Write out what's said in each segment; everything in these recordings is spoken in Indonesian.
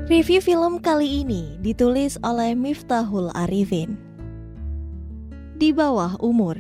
Review film kali ini ditulis oleh Miftahul Arifin. Di bawah umur.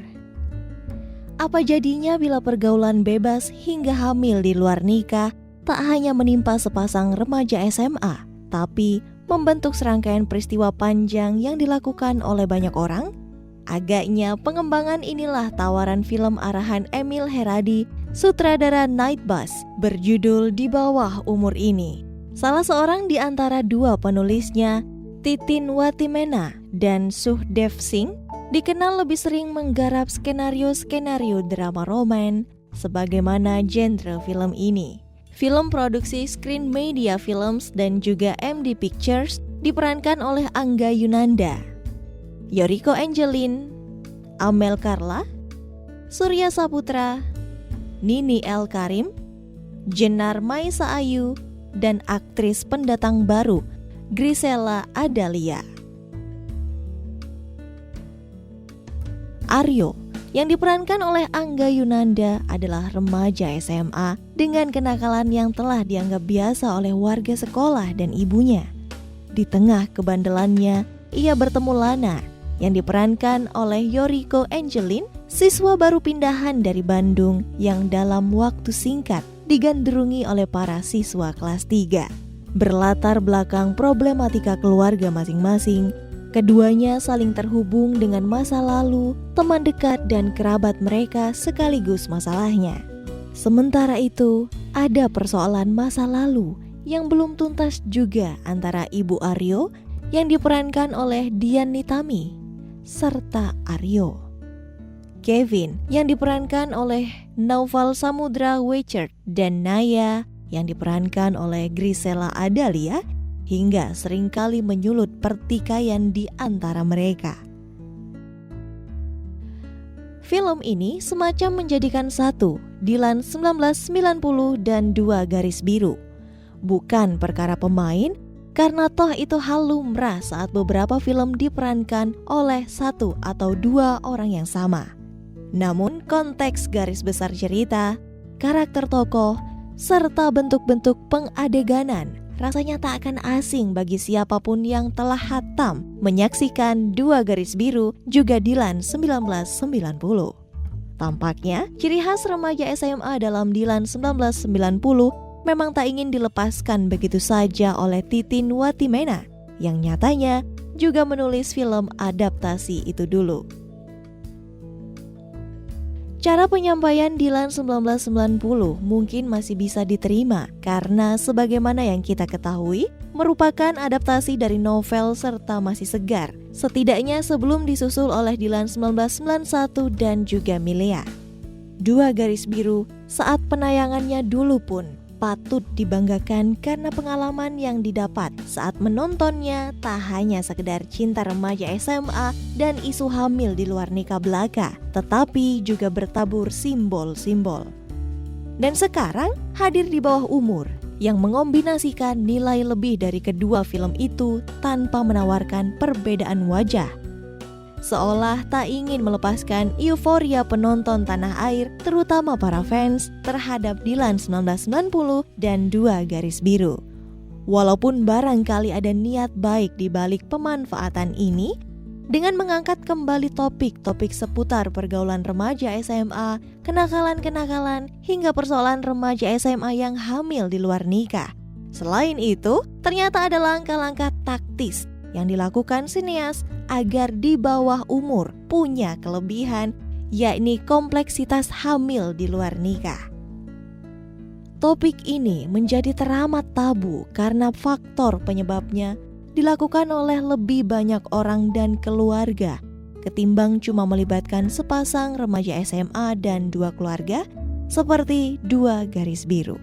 Apa jadinya bila pergaulan bebas hingga hamil di luar nikah tak hanya menimpa sepasang remaja SMA, tapi membentuk serangkaian peristiwa panjang yang dilakukan oleh banyak orang? Agaknya pengembangan inilah tawaran film arahan Emil Heradi, sutradara Nightbus, berjudul Di Bawah Umur ini. Salah seorang di antara dua penulisnya, Titin Watimena dan Sukhdev Singh, dikenal lebih sering menggarap skenario-skenario drama roman sebagaimana genre film ini. Film produksi Screen Media Films dan juga MD Pictures diperankan oleh Angga Yunanda, Yoriko Angelin, Amel Carla, Surya Saputra, Nini El Karim, Jenar Maisa Ayu, dan aktris pendatang baru Grisela Adalia. Aryo yang diperankan oleh Angga Yunanda adalah remaja SMA dengan kenakalan yang telah dianggap biasa oleh warga sekolah dan ibunya. Di tengah kebandelannya, ia bertemu Lana yang diperankan oleh Yoriko Angelin, siswa baru pindahan dari Bandung yang dalam waktu singkat digandrungi oleh para siswa kelas 3. Berlatar belakang problematika keluarga masing-masing, keduanya saling terhubung dengan masa lalu, teman dekat dan kerabat mereka sekaligus masalahnya. Sementara itu, ada persoalan masa lalu yang belum tuntas juga antara ibu Aryo yang diperankan oleh Dian Nitami serta Aryo. Kevin yang diperankan oleh Naufal Samudra Wechert dan Naya yang diperankan oleh Grisela Adalia hingga seringkali menyulut pertikaian di antara mereka. Film ini semacam menjadikan satu Dilan 1990 dan 2 Garis Biru. Bukan perkara pemain, karena toh itu hal lumrah saat beberapa film diperankan oleh satu atau dua orang yang sama. Namun konteks garis besar cerita, karakter tokoh, serta bentuk-bentuk pengadeganan rasanya tak akan asing bagi siapapun yang telah hatam menyaksikan 2 Garis Biru juga Dilan 1990. Tampaknya ciri khas remaja SMA dalam Dilan 1990 memang tak ingin dilepaskan begitu saja oleh Titin Watimena yang nyatanya juga menulis film adaptasi itu dulu. Cara penyampaian Dilan 1990 mungkin masih bisa diterima karena sebagaimana yang kita ketahui merupakan adaptasi dari novel serta masih segar, setidaknya sebelum disusul oleh Dilan 1991 dan juga Milea. 2 Garis Biru saat penayangannya dulu pun patut dibanggakan karena pengalaman yang didapat saat menontonnya tak hanya sekedar cinta remaja SMA dan isu hamil di luar nikah belaka, tetapi juga bertabur simbol-simbol. Dan sekarang hadir Di Bawah Umur yang mengombinasikan nilai lebih dari kedua film itu tanpa menawarkan perbedaan wajah. Seolah tak ingin melepaskan euforia penonton tanah air, terutama para fans terhadap Dilan 1990 dan 2 Garis Biru. Walaupun barangkali ada niat baik di balik pemanfaatan ini, dengan mengangkat kembali topik-topik seputar pergaulan remaja SMA, kenakalan-kenakalan, hingga persoalan remaja SMA yang hamil di luar nikah. Selain itu, ternyata ada langkah-langkah taktis yang dilakukan sineas agar Di Bawah Umur punya kelebihan, yakni kompleksitas hamil di luar nikah. Topik ini menjadi teramat tabu karena faktor penyebabnya dilakukan oleh lebih banyak orang dan keluarga ketimbang cuma melibatkan sepasang remaja SMA dan 2 keluarga seperti 2 Garis Biru.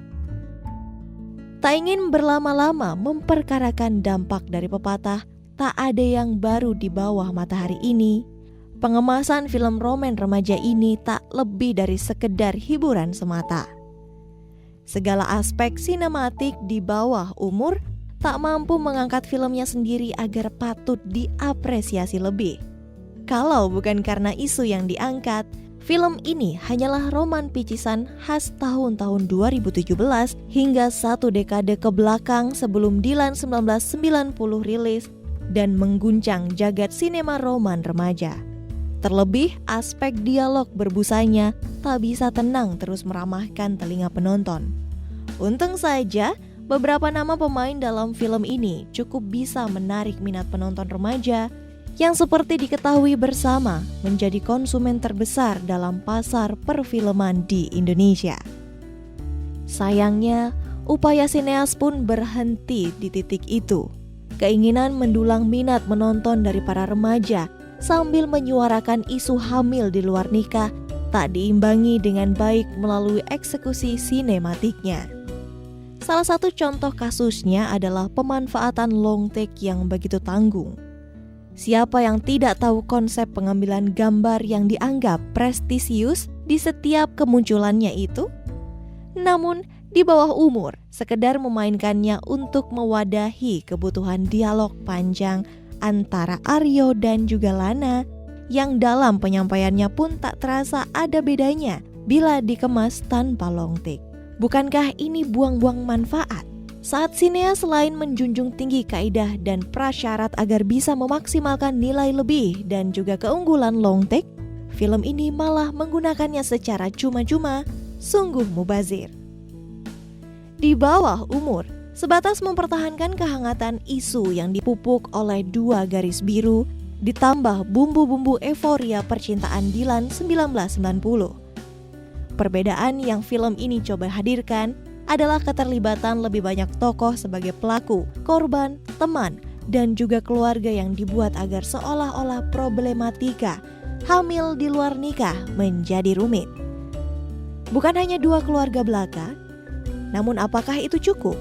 Tak ingin berlama-lama memperkarakan dampak dari pepatah tak ada yang baru di bawah matahari ini, pengemasan film roman remaja ini tak lebih dari sekedar hiburan semata. Segala aspek sinematik Di Bawah Umur tak mampu mengangkat filmnya sendiri agar patut diapresiasi lebih. Kalau bukan karena isu yang diangkat, Film ini hanyalah roman picisan khas tahun-tahun 2017 hingga satu dekade ke belakang sebelum Dilan 1990 rilis dan mengguncang jagat sinema roman remaja. Terlebih, aspek dialog berbusanya tak bisa tenang terus meramahkan telinga penonton. Untung saja, beberapa nama pemain dalam film ini cukup bisa menarik minat penonton remaja yang seperti diketahui bersama menjadi konsumen terbesar dalam pasar perfilman di Indonesia. Sayangnya, upaya sineas pun berhenti di titik itu. Keinginan mendulang minat menonton dari para remaja sambil menyuarakan isu hamil di luar nikah tak diimbangi dengan baik melalui eksekusi sinematiknya. Salah satu contoh kasusnya adalah pemanfaatan long take yang begitu tanggung. Siapa yang tidak tahu konsep pengambilan gambar yang dianggap prestisius di setiap kemunculannya itu? Namun, di bawah umur, sekedar memainkannya untuk mewadahi kebutuhan dialog panjang antara Aryo dan juga Lana, yang dalam penyampaiannya pun tak terasa ada bedanya bila dikemas tanpa long take. Bukankah ini buang-buang manfaat? Saat sineas selain menjunjung tinggi kaidah dan prasyarat agar bisa memaksimalkan nilai lebih dan juga keunggulan long take, film ini malah menggunakannya secara cuma-cuma, sungguh mubazir. Di bawah umur, sebatas mempertahankan kehangatan isu yang dipupuk oleh dua garis biru, ditambah bumbu-bumbu euforia percintaan Dilan 1990. Perbedaan yang film ini coba hadirkan adalah keterlibatan lebih banyak tokoh sebagai pelaku, korban, teman, dan juga keluarga yang dibuat agar seolah-olah problematika hamil di luar nikah menjadi rumit. Bukan hanya dua keluarga belaka, namun apakah itu cukup?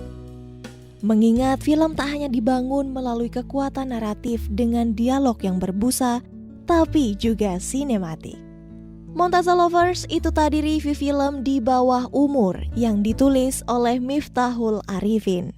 Mengingat film tak hanya dibangun melalui kekuatan naratif dengan dialog yang berbusa, tapi juga sinematik. Montaza Lovers, itu tadi review film Di Bawah Umur yang ditulis oleh Miftahul Arifin.